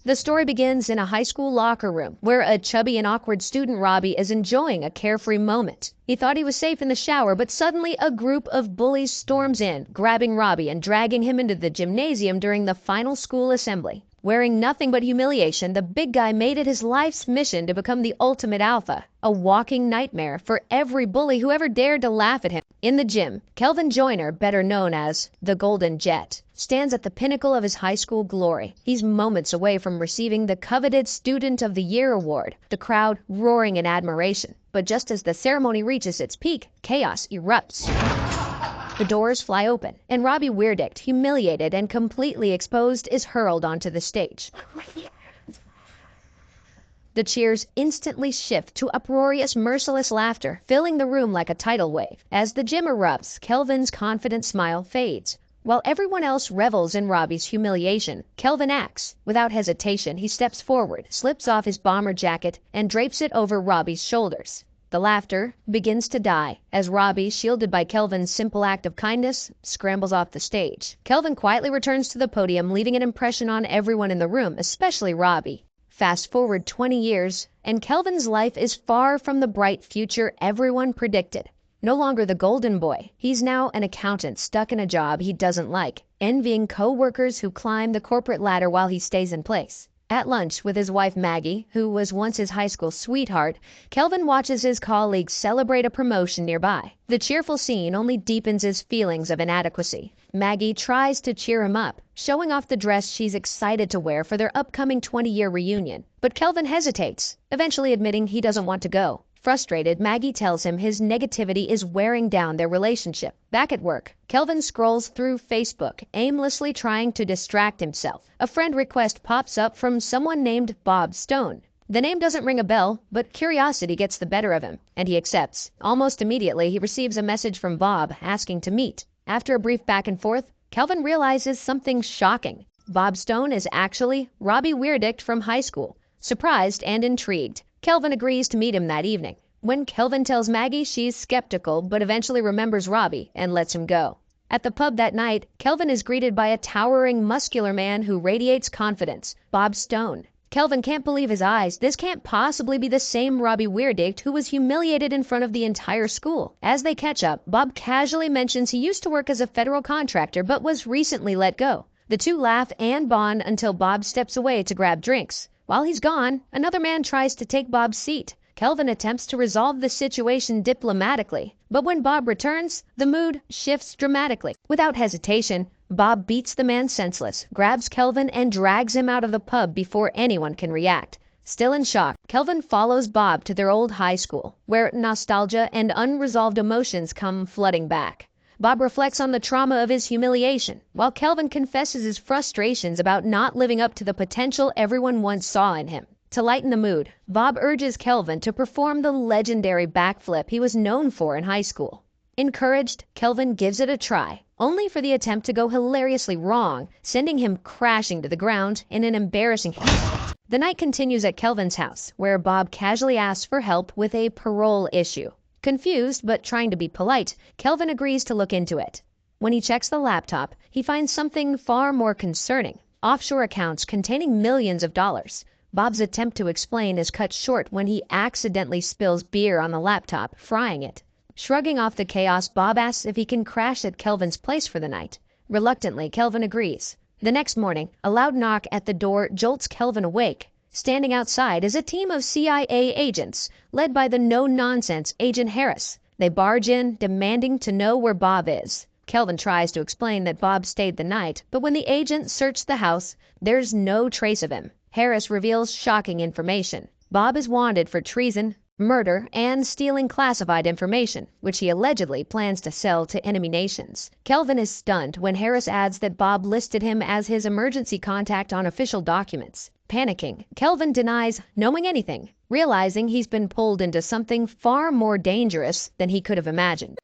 The story begins in a high school locker room where a chubby and awkward student, Robbie, is enjoying a carefree moment. He thought he was safe in the shower, but suddenly a group of bullies storms in, grabbing Robbie and dragging him into the gymnasium during the final school assembly. Wearing nothing but humiliation, the big guy made it his life's mission to become the ultimate alpha, a walking nightmare for every bully who ever dared to laugh at him. In the gym, Kelvin Joyner, better known as the Golden Jet, stands at the pinnacle of his high school glory. He's moments away from receiving the coveted Student of the Year award, the crowd roaring in admiration. But just as the ceremony reaches its peak, chaos erupts. The doors fly open, and Robbie Weirdicht, humiliated and completely exposed, is hurled onto the stage. The cheers instantly shift to uproarious, merciless laughter, filling the room like a tidal wave. As the gym erupts, Kelvin's confident smile fades. While everyone else revels in Robbie's humiliation, Kelvin acts. Without hesitation, he steps forward, slips off his bomber jacket, and drapes it over Robbie's shoulders. The laughter begins to die as Robbie, shielded by Kelvin's simple act of kindness, scrambles off the stage. Kelvin quietly returns to the podium, leaving an impression on everyone in the room, especially Robbie. Fast forward 20 years, and Kelvin's life is far from the bright future everyone predicted. No longer the golden boy, he's now an accountant stuck in a job he doesn't like, envying co-workers who climb the corporate ladder while he stays in place. At lunch with his wife Maggie, who was once his high school sweetheart, Kelvin watches his colleagues celebrate a promotion nearby. The cheerful scene only deepens his feelings of inadequacy. Maggie tries to cheer him up, showing off the dress she's excited to wear for their upcoming 20-year reunion. But Kelvin hesitates, eventually admitting he doesn't want to go. Frustrated, Maggie tells him his negativity is wearing down their relationship. Back at work, Kelvin scrolls through Facebook, aimlessly trying to distract himself. A friend request pops up from someone named Bob Stone. The name doesn't ring a bell, but curiosity gets the better of him, and he accepts. Almost immediately, he receives a message from Bob asking to meet. After a brief back and forth, Kelvin realizes something shocking. Bob Stone is actually Robbie Weirdicht from high school. Surprised and intrigued, Kelvin agrees to meet him that evening. When Kelvin tells Maggie, she's skeptical but eventually remembers Robbie and lets him go. At the pub that night, Kelvin is greeted by a towering, muscular man who radiates confidence, Bob Stone. Kelvin can't believe his eyes. This can't possibly be the same Robbie Weirdicht who was humiliated in front of the entire school. As they catch up, Bob casually mentions he used to work as a federal contractor but was recently let go. The two laugh and bond until Bob steps away to grab drinks. While he's gone, another man tries to take Bob's seat. Kelvin attempts to resolve the situation diplomatically, but when Bob returns, the mood shifts dramatically. Without hesitation, Bob beats the man senseless, grabs Kelvin, and drags him out of the pub before anyone can react. Still in shock, Kelvin follows Bob to their old high school, where nostalgia and unresolved emotions come flooding back. Bob reflects on the trauma of his humiliation, while Kelvin confesses his frustrations about not living up to the potential everyone once saw in him. To lighten the mood, Bob urges Kelvin to perform the legendary backflip he was known for in high school. Encouraged, Kelvin gives it a try, only for the attempt to go hilariously wrong, sending him crashing to the ground in an embarrassing. The night continues at Kelvin's house, where Bob casually asks for help with a parole issue. Confused but trying to be polite, Kelvin agrees to look into it. When he checks the laptop, he finds something far more concerning: offshore accounts containing millions of dollars. Bob's attempt to explain is cut short when he accidentally spills beer on the laptop, frying it. Shrugging off the chaos, Bob asks if he can crash at Kelvin's place for the night. Reluctantly, Kelvin agrees. The next morning, a loud knock at the door jolts Kelvin awake. Standing outside is a team of CIA agents, led by the no-nonsense Agent Harris. They barge in, demanding to know where Bob is. Kelvin tries to explain that Bob stayed the night, but when the agents search the house, there's no trace of him. Harris reveals shocking information. Bob is wanted for treason, murder, and stealing classified information, which he allegedly plans to sell to enemy nations. Kelvin is stunned when Harris adds that Bob listed him as his emergency contact on official documents. Panicking, Kelvin denies knowing anything, realizing he's been pulled into something far more dangerous than he could have imagined.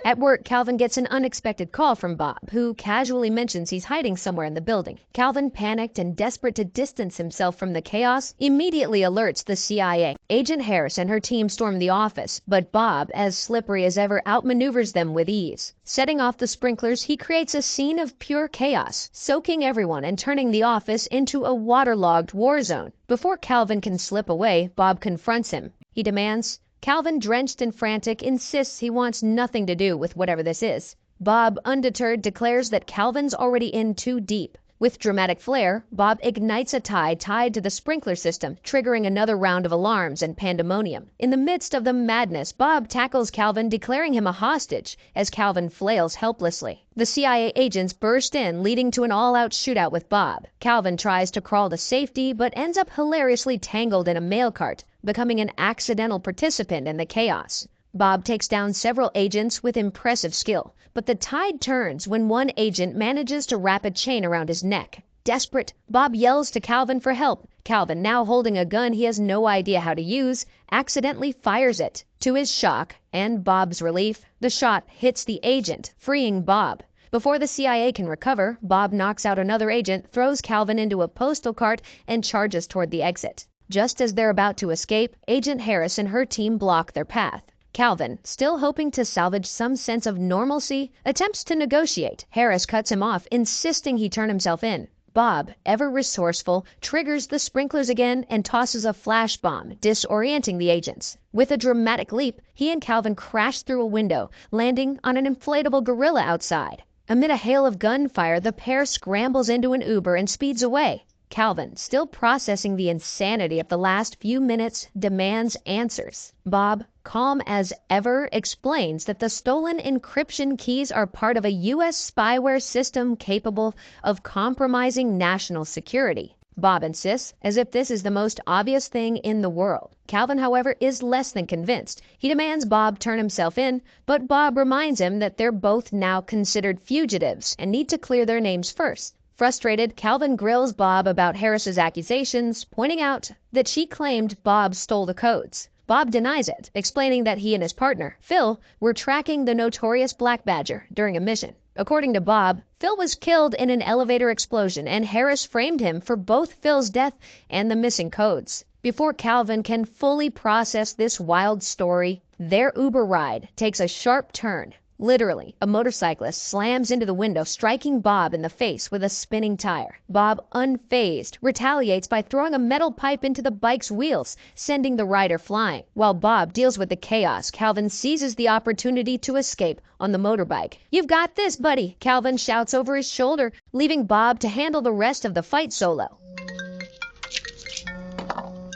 At work, Calvin gets an unexpected call from Bob, who casually mentions he's hiding somewhere in the building. Calvin, panicked and desperate to distance himself from the chaos, immediately alerts the CIA. Agent Harris and her team storm the office, but Bob, as slippery as ever, outmaneuvers them with ease. Setting off the sprinklers, he creates a scene of pure chaos, soaking everyone and turning the office into a waterlogged war zone. Before Calvin can slip away, Bob confronts him. He demands. Calvin, drenched and frantic, insists he wants nothing to do with whatever this is. Bob, undeterred, declares that Calvin's already in too deep. With dramatic flair, Bob ignites a tie tied to the sprinkler system, triggering another round of alarms and pandemonium. In the midst of the madness, Bob tackles Calvin, declaring him a hostage, as Calvin flails helplessly. The CIA agents burst in, leading to an all-out shootout with Bob. Calvin tries to crawl to safety, but ends up hilariously tangled in a mail cart, becoming an accidental participant in the chaos. Bob takes down several agents with impressive skill, but the tide turns when one agent manages to wrap a chain around his neck. Desperate, Bob yells to Calvin for help. Calvin, now holding a gun he has no idea how to use, accidentally fires it. To his shock, and Bob's relief, the shot hits the agent, freeing Bob. Before the CIA can recover, Bob knocks out another agent, throws Calvin into a postal cart, and charges toward the exit. Just as they're about to escape, Agent Harris and her team block their path. Calvin, still hoping to salvage some sense of normalcy, attempts to negotiate. Harris cuts him off, insisting he turn himself in. Bob, ever resourceful, triggers the sprinklers again and tosses a flash bomb, disorienting the agents. With a dramatic leap, he and Calvin crash through a window, landing on an inflatable gorilla outside. Amid a hail of gunfire, the pair scrambles into an Uber and speeds away. Calvin, still processing the insanity of the last few minutes, demands answers. Bob, calm as ever, explains that the stolen encryption keys are part of a U.S. spyware system capable of compromising national security. Bob insists, as if this is the most obvious thing in the world. Calvin, however, is less than convinced. He demands Bob turn himself in, but Bob reminds him that they're both now considered fugitives and need to clear their names first. Frustrated, Calvin grills Bob about Harris's accusations, pointing out that she claimed Bob stole the codes. Bob denies it, explaining that he and his partner, Phil, were tracking the notorious Black Badger during a mission. According to Bob, Phil was killed in an elevator explosion, and Harris framed him for both Phil's death and the missing codes. Before Calvin can fully process this wild story, their Uber ride takes a sharp turn. Literally, a motorcyclist slams into the window, striking Bob in the face with a spinning tire. Bob, unfazed, retaliates by throwing a metal pipe into the bike's wheels, sending the rider flying. While Bob deals with the chaos, Calvin seizes the opportunity to escape on the motorbike. "You've got this, buddy," Calvin shouts over his shoulder, leaving Bob to handle the rest of the fight solo.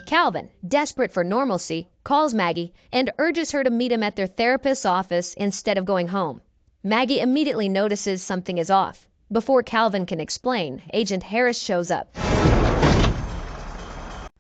Calvin, desperate for normalcy, calls Maggie and urges her to meet him at their therapist's office instead of going home. Maggie immediately notices something is off. Before Calvin can explain, Agent Harris shows up,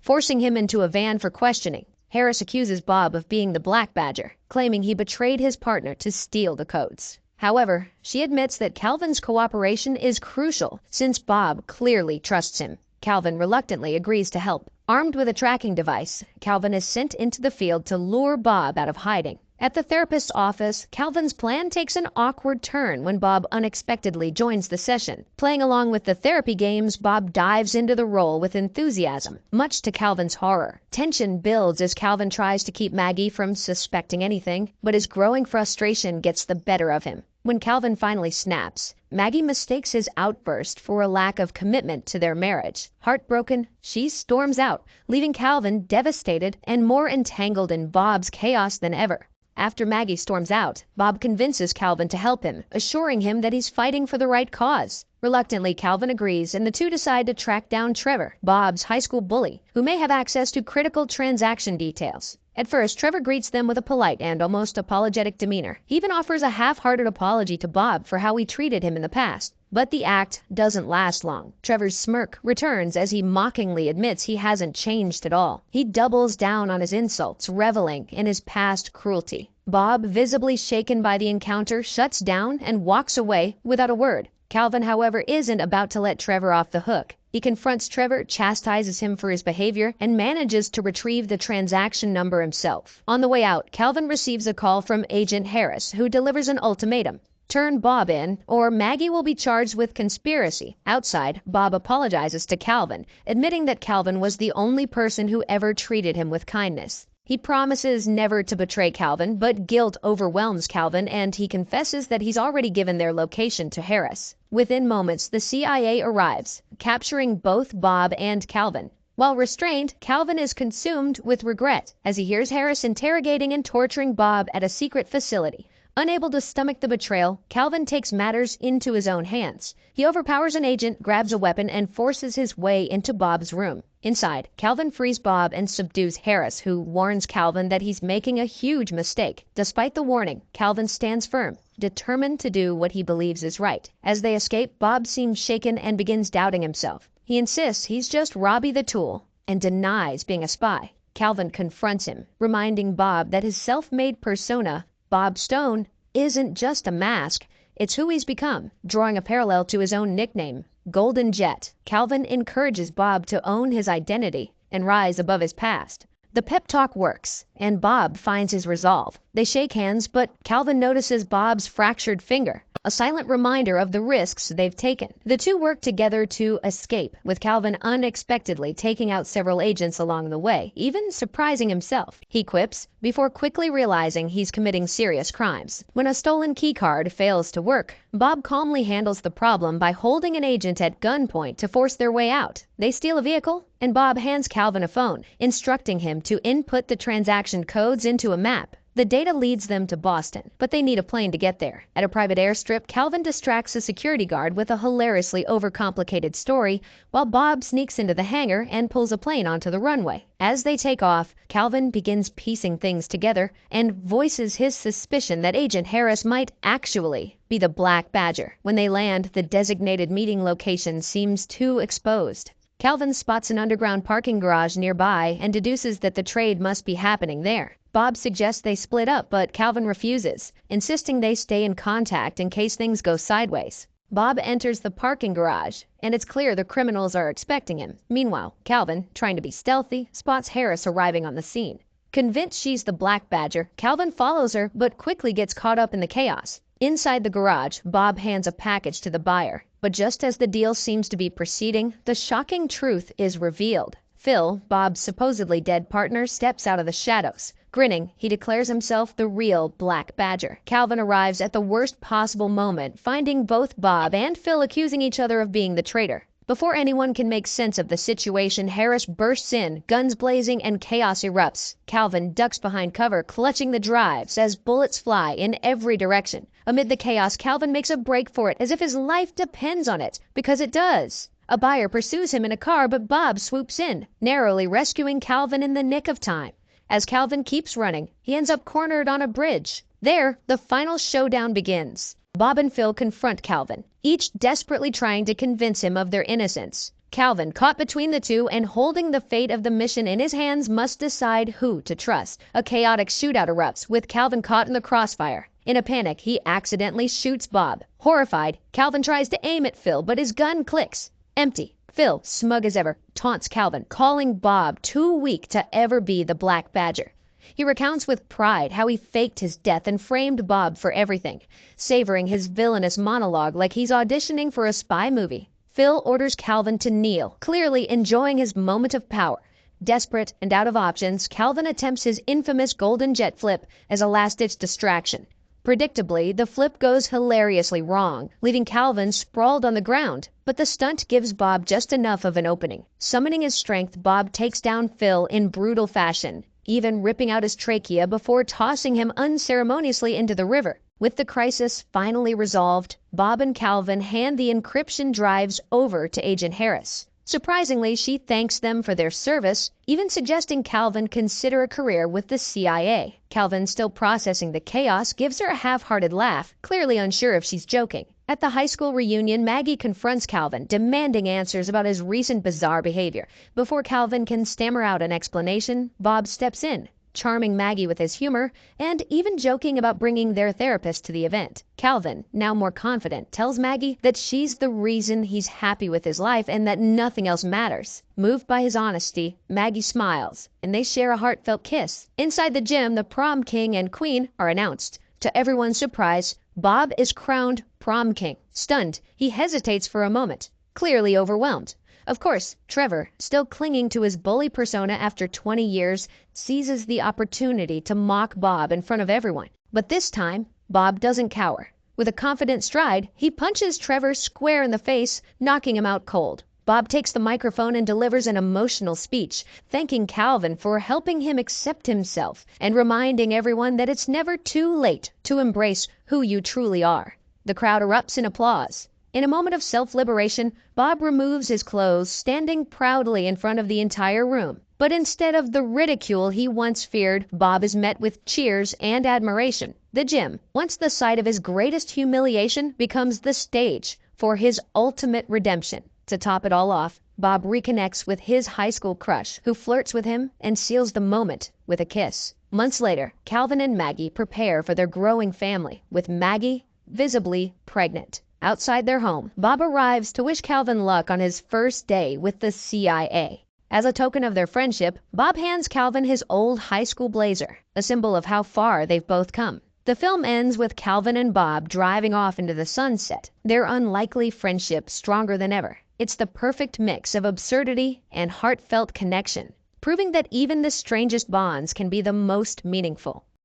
forcing him into a van for questioning. Harris accuses Bob of being the Black Badger, claiming he betrayed his partner to steal the codes. However, she admits that Calvin's cooperation is crucial since Bob clearly trusts him. Calvin reluctantly agrees to help. Armed with a tracking device, Calvin is sent into the field to lure Bob out of hiding. At the therapist's office, Calvin's plan takes an awkward turn when Bob unexpectedly joins the session. Playing along with the therapy games, Bob dives into the role with enthusiasm, much to Calvin's horror. Tension builds as Calvin tries to keep Maggie from suspecting anything, but his growing frustration gets the better of him. When Calvin finally snaps, Maggie mistakes his outburst for a lack of commitment to their marriage. Heartbroken, she storms out, leaving Calvin devastated and more entangled in Bob's chaos than ever. After Maggie storms out, Bob convinces Calvin to help him, assuring him that he's fighting for the right cause. Reluctantly, Calvin agrees, and the two decide to track down Trevor, Bob's high school bully, who may have access to critical transaction details. At first, Trevor greets them with a polite and almost apologetic demeanor. He even offers a half-hearted apology to Bob for how he treated him in the past. But the act doesn't last long. Trevor's smirk returns as he mockingly admits he hasn't changed at all. He doubles down on his insults, reveling in his past cruelty. Bob, visibly shaken by the encounter, shuts down and walks away without a word. Calvin, however, isn't about to let Trevor off the hook. He confronts Trevor, chastises him for his behavior, and manages to retrieve the transaction number himself. On the way out, Calvin receives a call from Agent Harris, who delivers an ultimatum. Turn Bob in, or Maggie will be charged with conspiracy. Outside, Bob apologizes to Calvin, admitting that Calvin was the only person who ever treated him with kindness. He promises never to betray Calvin, but guilt overwhelms Calvin and he confesses that he's already given their location to Harris. Within moments, the CIA arrives, capturing both Bob and Calvin. While restrained, Calvin is consumed with regret as he hears Harris interrogating and torturing Bob at a secret facility. Unable to stomach the betrayal, Calvin takes matters into his own hands. He overpowers an agent, grabs a weapon, and forces his way into Bob's room. Inside, Calvin frees Bob and subdues Harris, who warns Calvin that he's making a huge mistake. Despite the warning, Calvin stands firm, determined to do what he believes is right. As they escape, Bob seems shaken and begins doubting himself. He insists he's just Robbie the tool and denies being a spy. Calvin confronts him, reminding Bob that his self-made persona, Bob Stone, isn't just a mask, it's who he's become, drawing a parallel to his own nickname, Golden Jet. Calvin encourages Bob to own his identity and rise above his past. The pep talk works, and Bob finds his resolve. They shake hands, but Calvin notices Bob's fractured finger, a silent reminder of the risks they've taken. The two work together to escape, with Calvin unexpectedly taking out several agents along the way, even surprising himself. He quips, before quickly realizing he's committing serious crimes. When a stolen keycard fails to work, Bob calmly handles the problem by holding an agent at gunpoint to force their way out. They steal a vehicle, and Bob hands Calvin a phone, instructing him to input the transaction codes into a map. The data leads them to Boston, but they need a plane to get there. At a private airstrip, Calvin distracts a security guard with a hilariously overcomplicated story, while Bob sneaks into the hangar and pulls a plane onto the runway. As they take off, Calvin begins piecing things together and voices his suspicion that Agent Harris might actually be the Black Badger. When they land, the designated meeting location seems too exposed. Calvin spots an underground parking garage nearby and deduces that the trade must be happening there. Bob suggests they split up, but Calvin refuses, insisting they stay in contact in case things go sideways. Bob enters the parking garage, and it's clear the criminals are expecting him. Meanwhile, Calvin, trying to be stealthy, spots Harris arriving on the scene. Convinced she's the Black Badger, Calvin follows her, but quickly gets caught up in the chaos. Inside the garage, Bob hands a package to the buyer. But just as the deal seems to be proceeding, the shocking truth is revealed. Phil, Bob's supposedly dead partner, steps out of the shadows. Grinning, he declares himself the real Black Badger. Calvin arrives at the worst possible moment, finding both Bob and Phil accusing each other of being the traitor. Before anyone can make sense of the situation, Harris bursts in, guns blazing, and chaos erupts. Calvin ducks behind cover, clutching the drives as bullets fly in every direction. Amid the chaos, Calvin makes a break for it as if his life depends on it, because it does. A buyer pursues him in a car, but Bob swoops in, narrowly rescuing Calvin in the nick of time. As Calvin keeps running, he ends up cornered on a bridge. There, the final showdown begins. Bob and Phil confront Calvin, each desperately trying to convince him of their innocence. Calvin, caught between the two and holding the fate of the mission in his hands, must decide who to trust. A chaotic shootout erupts, with Calvin caught in the crossfire. In a panic, he accidentally shoots Bob. Horrified, Calvin tries to aim at Phil, but his gun clicks. Empty. Phil, smug as ever, taunts Calvin, calling Bob too weak to ever be the Black Badger. He recounts with pride how he faked his death and framed Bob for everything, savoring his villainous monologue like he's auditioning for a spy movie. Phil orders Calvin to kneel, clearly enjoying his moment of power. Desperate and out of options, Calvin attempts his infamous Golden Jet flip as a last-ditch distraction. Predictably, the flip goes hilariously wrong, leaving Calvin sprawled on the ground, but the stunt gives Bob just enough of an opening. Summoning his strength, Bob takes down Phil in brutal fashion, even ripping out his trachea before tossing him unceremoniously into the river. With the crisis finally resolved, Bob and Calvin hand the encryption drives over to Agent Harris. Surprisingly, she thanks them for their service, even suggesting Calvin consider a career with the CIA. Calvin, still processing the chaos, gives her a half-hearted laugh, clearly unsure if she's joking. At the high school reunion, Maggie confronts Calvin, demanding answers about his recent bizarre behavior. Before Calvin can stammer out an explanation, Bob steps in. charming Maggie with his humor, and even joking about bringing their therapist to the event. Calvin, now more confident, tells Maggie that she's the reason he's happy with his life and that nothing else matters. Moved by his honesty, Maggie smiles, and they share a heartfelt kiss. Inside the gym, the prom king and queen are announced. To everyone's surprise, Bob is crowned prom king. Stunned, he hesitates for a moment, clearly overwhelmed. Of course, Trevor, still clinging to his bully persona after 20 years, seizes the opportunity to mock Bob in front of everyone. But this time, Bob doesn't cower. With a confident stride, he punches Trevor square in the face, knocking him out cold. Bob takes the microphone and delivers an emotional speech, thanking Calvin for helping him accept himself and reminding everyone that it's never too late to embrace who you truly are. The crowd erupts in applause. In a moment of self-liberation, Bob removes his clothes, standing proudly in front of the entire room. But instead of the ridicule he once feared, Bob is met with cheers and admiration. The gym, once the site of his greatest humiliation, becomes the stage for his ultimate redemption. To top it all off, Bob reconnects with his high school crush, who flirts with him and seals the moment with a kiss. Months later, Calvin and Maggie prepare for their growing family, with Maggie visibly pregnant. Outside their home, Bob arrives to wish Calvin luck on his first day with the CIA. As a token of their friendship, Bob hands Calvin his old high school blazer, a symbol of how far they've both come. The film ends with Calvin and Bob driving off into the sunset, their unlikely friendship stronger than ever. It's the perfect mix of absurdity and heartfelt connection, proving that even the strangest bonds can be the most meaningful.